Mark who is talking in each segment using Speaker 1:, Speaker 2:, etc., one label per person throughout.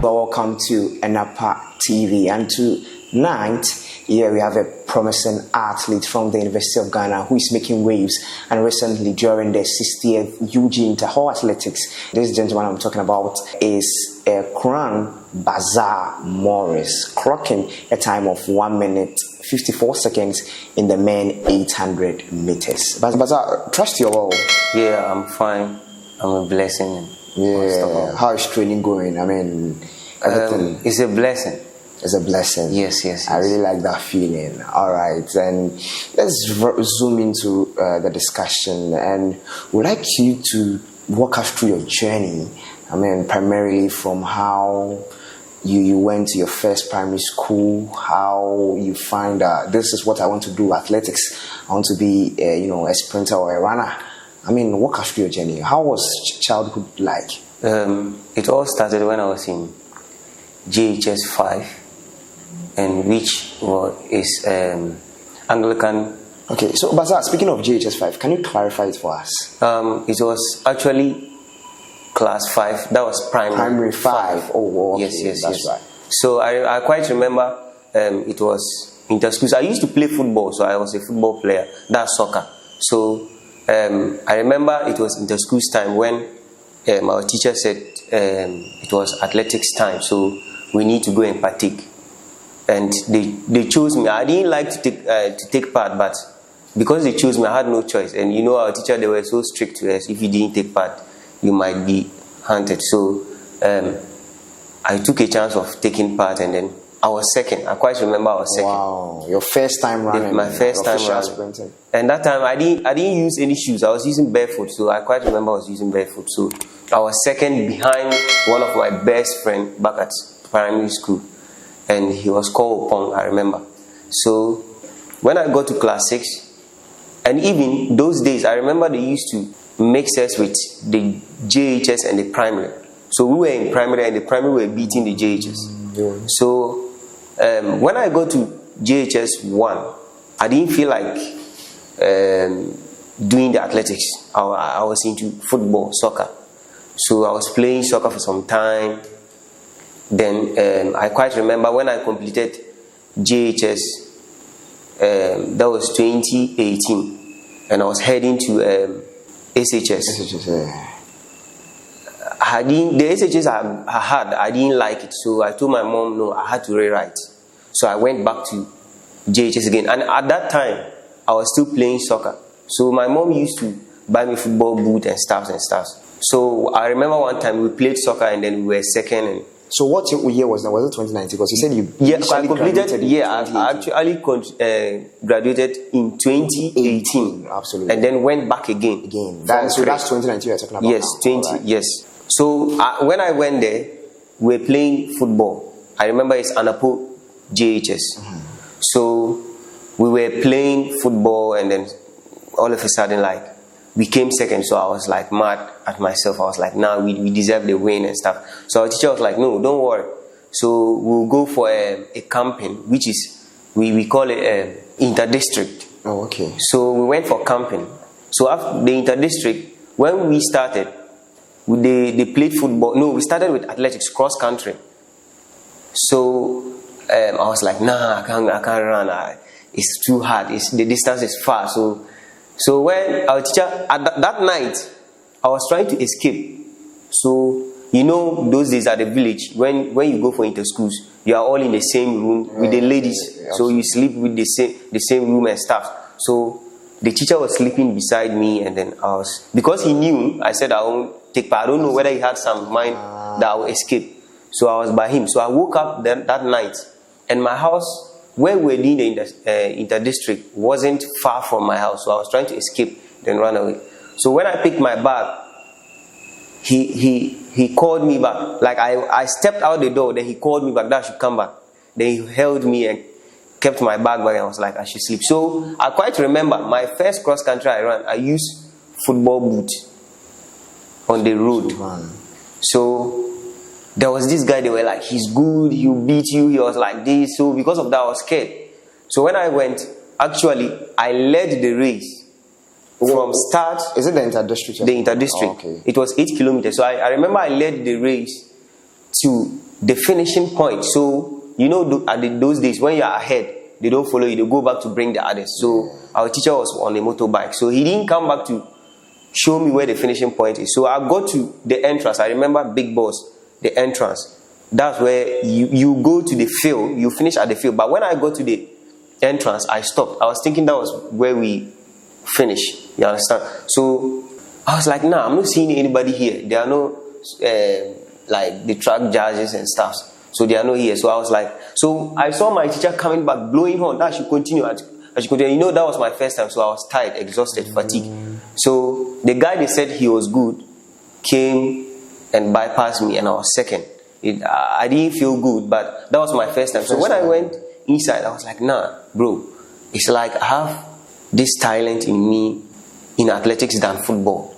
Speaker 1: Welcome to Anapo TV, and tonight here we have a promising athlete from the University of Ghana who is making waves, and recently during the 60th UG Inter-Hall Athletics, this gentleman I'm talking about is Bazza Morris, clocking a time of 1 minute 54 seconds in the men 800 meters. Bazza, trust your role.
Speaker 2: Yeah, I'm fine. I'm a blessing.
Speaker 1: Yeah, how is training going? I mean, everything.
Speaker 2: It's a blessing.
Speaker 1: It's a blessing.
Speaker 2: Yes.
Speaker 1: I really like that feeling. All right, and let's zoom into the discussion, and we'd like you to walk us through your journey. I mean, primarily from how you went to your first primary school, how you find this is what I want to do, athletics. I want to be a sprinter or a runner. I mean, walk us through your journey. How was childhood like?
Speaker 2: It all started when I was in JHS 5, and which is Anglican.
Speaker 1: Okay, so Bazza, speaking of JHS 5, can you clarify it for us?
Speaker 2: It was actually class 5. That was primary
Speaker 1: 5. Oh, okay.
Speaker 2: Yes.
Speaker 1: That's right.
Speaker 2: So I quite remember it was inter-schools. I used to play football, so I was a football player. That's soccer. So I remember it was inter-schools time when our teacher said it was athletics time, so we need to go and partake. And they chose me. I didn't like to take part, but because they chose me, I had no choice. And our teacher, they were so strict to us. If you didn't take part, you might be hunted. So I took a chance of taking part, and then I was second. I quite remember I was second.
Speaker 1: Wow, your first time running.
Speaker 2: My first time running. Sprinting. And that time I didn't use any shoes. I was using barefoot. So I quite remember I was using barefoot. So I was second behind one of my best friends back at primary school, and he was called Pong, I remember. So when I got to class 6, and even those days, I remember they used to mix us with the JHS and the primary. So we were in primary, and the primary were beating the JHS. So when I got to JHS 1, I didn't feel like doing the athletics. I was into football, soccer. So I was playing soccer for some time. Then I quite remember when I completed JHS, that was 2018, and I was heading to SHS. The SHS I had, I didn't like it, so I told my mom no, I had to rewrite. So I went back to JHS again, and at that time I was still playing soccer. So my mom used to buy me football boot and stuff. So I remember one time we played soccer, and then we were second. And
Speaker 1: so what year was that? Was it 2019? Because you said you
Speaker 2: I completed. I actually graduated in 2018.
Speaker 1: Absolutely.
Speaker 2: And then went back again.
Speaker 1: So that's 2019 you're talking about.
Speaker 2: Yes,
Speaker 1: now.
Speaker 2: 20. Right. Yes. So when I went there, we were playing football. I remember it's Anapo JHS. So we were playing football, and then all of a sudden, we came second. So I was mad at myself. I was like, nah, we deserve the win and stuff. So our teacher was like, no, don't worry. So we'll go for a camping, which is, we call it inter-district.
Speaker 1: Oh, okay.
Speaker 2: So we went for camping. So after the inter-district, when we started, they played football. No, we started with athletics, cross country. So I was like, nah, I can't run. It's too hard. The distance is far. So when our teacher, that night, I was trying to escape. So, those days at the village, when you go for inter-schools, you are all in the same room with the ladies. So you sleep with the same room and stuff. So the teacher was sleeping beside me, and then because he knew, I said I won't take part. I don't know whether he had some mind that I will escape. So I was by him. So I woke up that night, and my house, where we were doing the inter-district, wasn't far from my house. So I was trying to escape, then run away. So when I picked my bag, he called me back. I stepped out the door, then he called me back that I should come back. Then he held me and kept my bag back, and I was like, I should sleep. So I quite remember my first cross country I ran, I used football boot on the road. So there was this guy, they were like, he's good, he'll beat you, he was like this. So because of that, I was scared. So when I went, actually, I led the race. From start...
Speaker 1: Is it the inter-district?
Speaker 2: The inter-district.
Speaker 1: Oh, okay.
Speaker 2: It was 8 kilometers. So I remember I led the race to the finishing point. So, you know, those days when you are ahead, they don't follow you, they go back to bring the others. So, our teacher was on a motorbike. So, he didn't come back to show me where the finishing point is. So, I got to the entrance. I remember Big Boss, the entrance. That's where you go to the field, you finish at the field. But when I got to the entrance, I stopped. I was thinking that was where we finish. You understand? So, I was like, nah, I'm not seeing anybody here. There are no, like, the track judges and stuff. So, they are not here. So, I was like, so I saw my teacher coming back, blowing horn. That I should continue. I should continue. You know, that was my first time. So, I was tired, exhausted, fatigued. So, the guy they said he was good came and bypassed me, and I was second. I didn't feel good, but that was my first time. So, when I went inside, I was like, nah, bro. It's like I have this talent in me in athletics than football.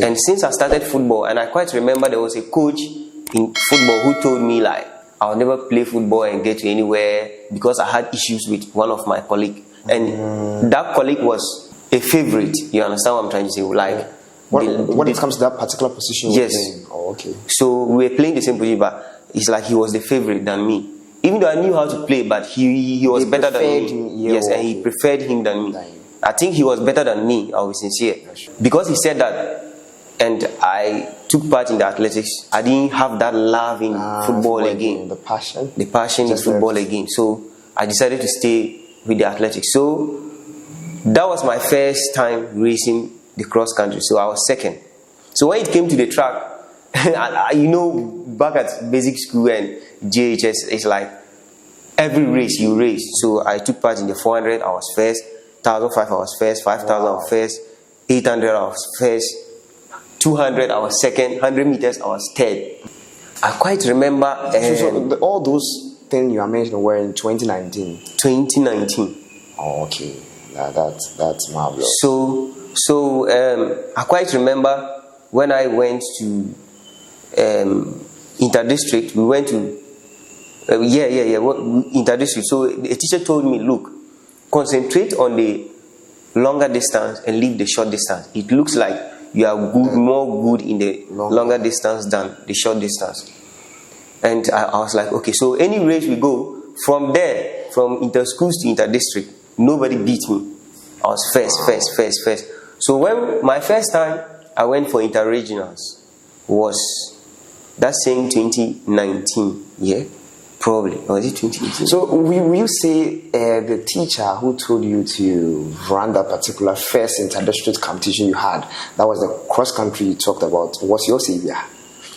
Speaker 2: And since I started football, and I quite remember there was a coach in football who told me like I'll never play football and get to anywhere because I had issues with one of my colleagues. And that colleague was a favorite. You understand what I'm trying to say? Like
Speaker 1: when it comes to that particular position,
Speaker 2: yes.
Speaker 1: Oh, okay.
Speaker 2: So we were playing the same position, but it's like he was the favorite than me. Even though I knew how to play, but he was better than me. Yes, and he preferred him than me. I think he was better than me, I'll be sincere. Because he said that, and I took part in the athletics, I didn't have that love in football again.
Speaker 1: The passion
Speaker 2: in football again. So I decided to stay with the athletics. So that was my first time racing the cross country. So I was second. So when it came to the track, you know, back at basic school and JHS, it's like every race you race. So I took part in the 400, I was first. 1,005 I was first, 5,000 I was first, 800 I was first, 200 I was second, 100 meters I was third. I quite remember.
Speaker 1: So all those things you are mentioning were in 2019.
Speaker 2: 2019.
Speaker 1: Oh, okay, that's marvelous.
Speaker 2: So I quite remember when I went to interdistrict. We went to interdistrict. So a teacher told me, look, concentrate on the longer distance and leave the short distance. It looks like you are more good in the longer distance than the short distance. And I was like, okay, so any race we go, from there, from inter-schools to inter-district, nobody beat me. I was first. So when my first time I went for inter-regionals was that same 2019, yeah? Probably. Or was it 2018?
Speaker 1: So will you say the teacher who told you to run that particular first inter-district competition you had, that was the cross country you talked about, was your savior?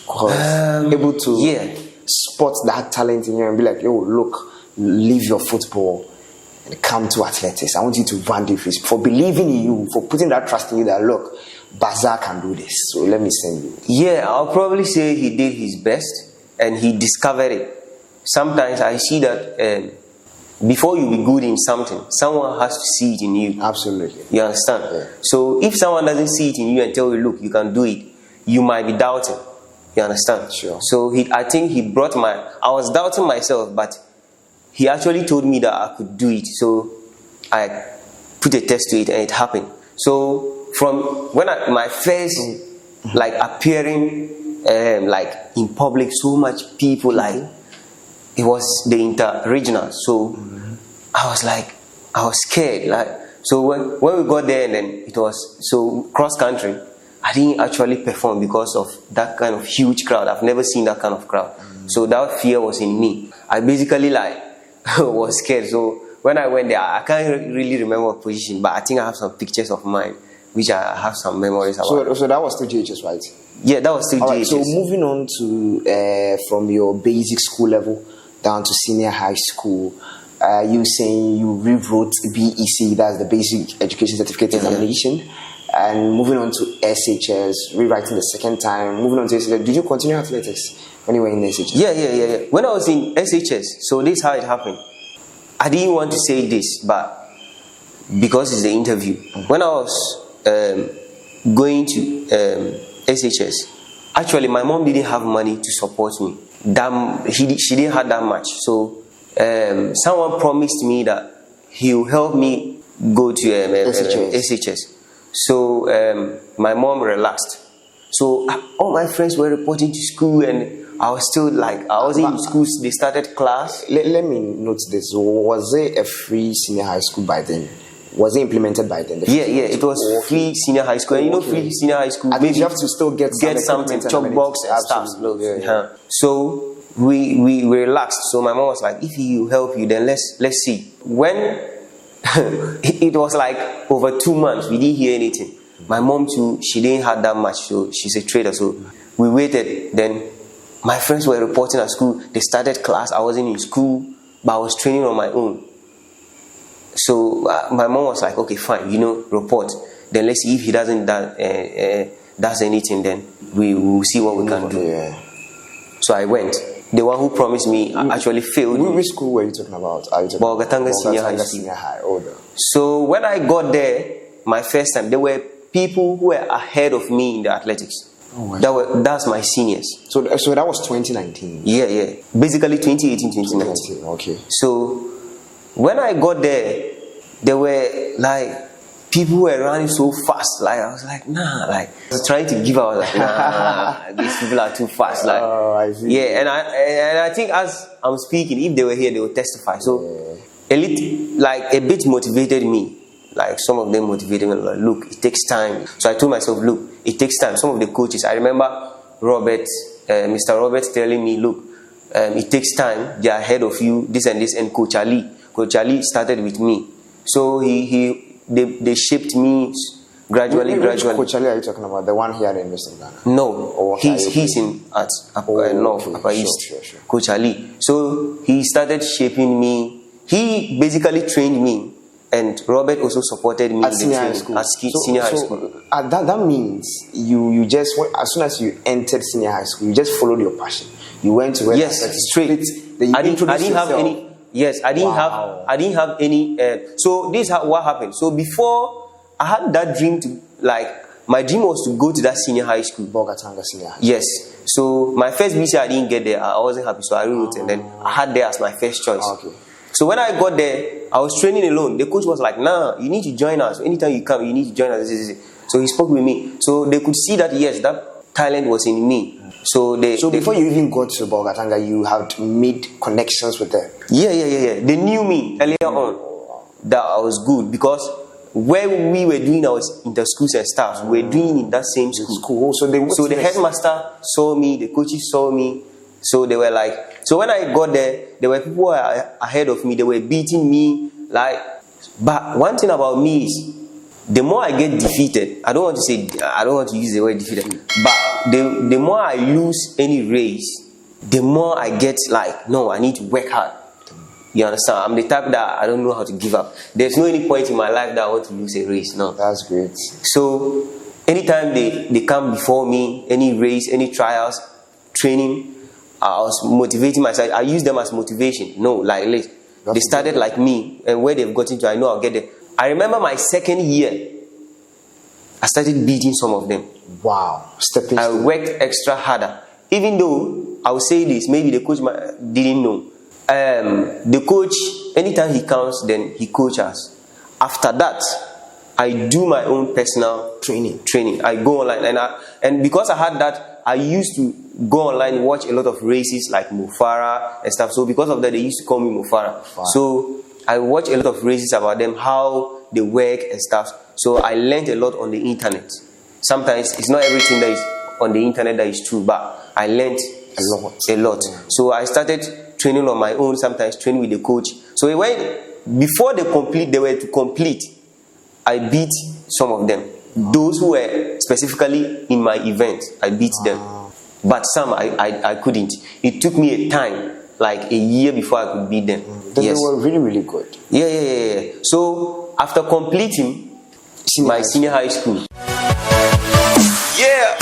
Speaker 1: Because able to spot that talent in you and be like, yo, look, leave your football and come to athletics. I want you to run this race. For believing in you, for putting that trust in you that, look, Bazaa can do this. So let me send you.
Speaker 2: Yeah, I'll probably say he did his best and he discovered it. Sometimes I see that before you be good in something, someone has to see it in you.
Speaker 1: Absolutely.
Speaker 2: You understand?
Speaker 1: Yeah.
Speaker 2: So if someone doesn't see it in you and tell you, look, you can do it, you might be doubting. You understand?
Speaker 1: Sure.
Speaker 2: So I think he brought I was doubting myself, but he actually told me that I could do it. So I put a test to it and it happened. So from when my first like appearing like in public, so much people like, it was the inter-regional. So I was scared. Like, so when we got there and then it was so cross country, I didn't actually perform because of that kind of huge crowd. I've never seen that kind of crowd. So that fear was in me. I basically was scared. So when I went there, I can't really remember what position, but I think I have some pictures of mine, which I have some memories about.
Speaker 1: So that was still JHS, right?
Speaker 2: Yeah, that was still JHS.
Speaker 1: Right, so moving on to from your basic school level down to senior high school, you saying you rewrote BEC, that's the Basic Education Certificate Examination, and moving on to SHS, rewriting the second time, moving on to SHS. Did you continue athletics when you were in SHS?
Speaker 2: Yeah. When I was in SHS, so this is how it happened. I didn't want to say this, but because it's the interview. When I was going to SHS, actually my mom didn't have money to support me. She didn't have that much. So someone promised me that he will help me go to SHS. So my mom relaxed. So all my friends were reporting to school and I I was still like, I was in school, they started class.
Speaker 1: Let me note this. Was there a free senior high school by then? Was it implemented by then?
Speaker 2: Yeah, it was free senior high school. And you know, free senior high school,
Speaker 1: maybe you have to still get
Speaker 2: something, chalkbox and stuff.
Speaker 1: Yeah.
Speaker 2: So we relaxed. So my mom was like, if he will help you, then let's see. When it was like over 2 months, we didn't hear anything. My mom too, she didn't have that much, so she's a trader. So we waited. Then my friends were reporting at school. They started class. I wasn't in school, but I was training on my own. So my mom was like, okay, fine, report. Then let's see if he doesn't does anything. Then we will see what we can do.
Speaker 1: Yeah.
Speaker 2: So I went. The one who promised me actually failed.
Speaker 1: Which school were you talking about?
Speaker 2: Bolgatanga Senior High. So when I got there, my first time, there were people who were ahead of me in the athletics. That's my seniors.
Speaker 1: So that was 2019.
Speaker 2: Yeah. Basically 2018, 2019.
Speaker 1: Okay.
Speaker 2: So when I got there were like people who were running so fast. Like I was like, nah. Like I was trying to give out. Like nah, these people are too fast. Like
Speaker 1: I see.
Speaker 2: Yeah, and I think as I'm speaking, if they were here, they would testify. So a bit motivated me. Like some of them motivated me, like, look, it takes time. So I told myself, look, it takes time. Some of the coaches, I remember Mr. Robert telling me, look, it takes time. They are ahead of you, this and this. And Coach Ali started with me. So they shaped me gradually.
Speaker 1: Which Coach Ali are you talking about? The one here in Western Ghana?
Speaker 2: No, he's in at North, Upper East. Sure. Coach Ali. So he started shaping me. He basically trained me. And Robert also supported me
Speaker 1: at senior high school.
Speaker 2: Senior high school.
Speaker 1: That means you just, as soon as you entered senior high school, you just followed your passion. You went to
Speaker 2: straight. I didn't have any. Yes, I didn't have any. So this is what happened. So before I had that dream to my dream was to go to that senior high school.
Speaker 1: Bolgatanga Senior High.
Speaker 2: Yes. So my first BC I didn't get there. I wasn't happy, so I rewrote and then I had there as my first choice.
Speaker 1: Okay.
Speaker 2: So when I got there, I was training alone. The coach was like, nah, you need to join us. Anytime you come, you need to join us. So he spoke with me. So they could see that, yes, that talent was in me. So
Speaker 1: before you even got to Bolgatanga, you had made connections with them?
Speaker 2: Yeah. They knew me earlier on that I was good because where we were doing our inter-schools and stuff, we were doing in that same school.
Speaker 1: So the
Speaker 2: headmaster saw me, the coaches saw me. So they were like, so when I got there were people who were ahead of me. They were beating me. But one thing about me is, the more I get defeated, I don't want to use the word defeated, but the more I lose any race, the more I get no, I need to work hard. You understand? I'm the type that I don't know how to give up. There's no any point in my life that I want to lose a race. No.
Speaker 1: That's great.
Speaker 2: So anytime they come before me, any race, any trials, training, I was motivating myself. I use them as motivation. No, they started like me, and where they've gotten to, I know I'll get there. I remember my second year, I started beating some of them.
Speaker 1: Wow.
Speaker 2: I worked extra harder. Even though, I will say this, maybe the coach didn't know. The coach, anytime he comes, then he coaches us. After that, I do my own personal training. I go online, and because I had that, I used to go online and watch a lot of races like Mufara and stuff. So because of that, they used to call me Mufara. Wow. So I watch a lot of races about them, how they work and stuff. So I learned a lot on the internet. Sometimes it's not everything that is on the internet that is true, but I learned a lot. So I started training on my own, sometimes training with the coach. So before they were to complete, I beat some of them. Those who were specifically in my event, I beat them. But some I couldn't. It took me a time, like a year before I could beat them.
Speaker 1: They were really, really good.
Speaker 2: Yeah. So after completing my senior high school. Yeah.